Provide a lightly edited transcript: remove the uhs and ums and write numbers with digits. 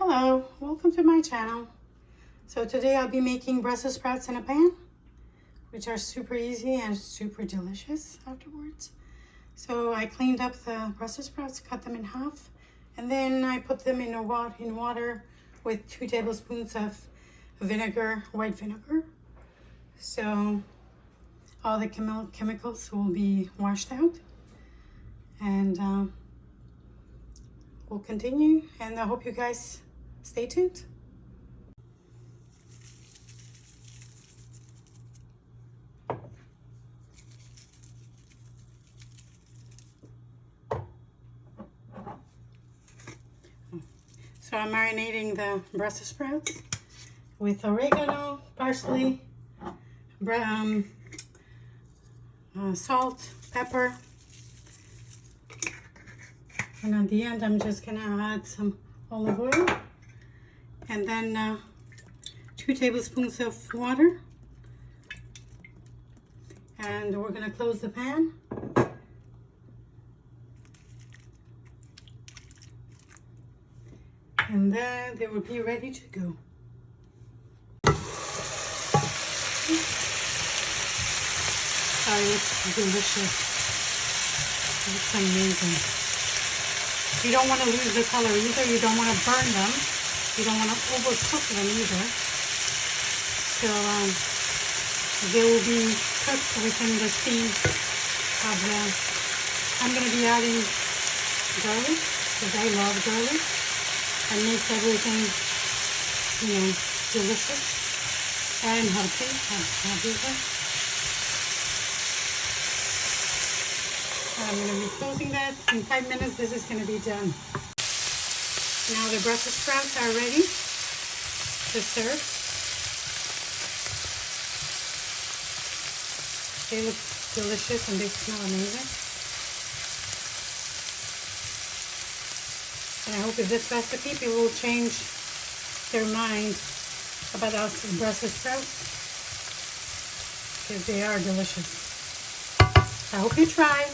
Hello, welcome to my channel. So today I'll be making Brussels sprouts in a pan, which are super easy and super delicious afterwards. So I cleaned up the Brussels sprouts, cut them in half, and then I put them in water with 2 tablespoons of vinegar, white vinegar. So all the chemicals will be washed out, and we'll continue, and I hope you guys stay tuned. So I'm marinating the Brussels sprouts with oregano, parsley, salt, pepper, and at the end I'm just gonna add some olive oil, and then 2 tablespoons of water, and we're gonna close the pan. And then they will be ready to go. Oh, it's delicious. It's amazing. You don't want to lose the color either. You don't want to burn them. You don't want to overcook them either. So they will be cooked within the steam of the... I'm going to be adding garlic because I love garlic. And makes everything, delicious and healthy. I'm going to be closing that. In 5 minutes, this is going to be done. Now the Brussels sprouts are ready to serve. They look delicious and they smell amazing. And I hope with this recipe people will change their mind about us Brussels sprouts, because they are delicious. I hope you try.